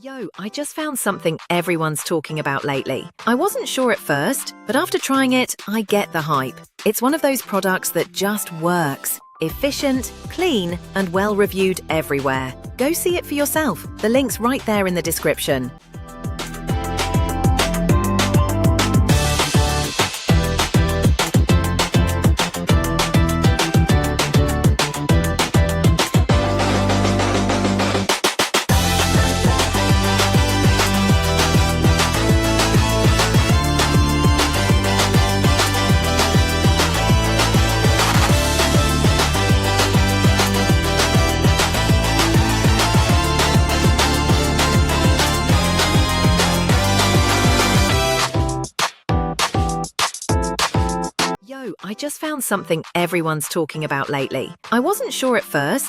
Yo, I just found something everyone's talking about lately. I wasn't sure at first, but after trying it, I get the hype. It's one of those products that just works. Efficient, clean, and well-reviewed everywhere. Go see it for yourself. The link's right there in the description. Yo, I just found something everyone's talking about lately. I wasn't sure at first,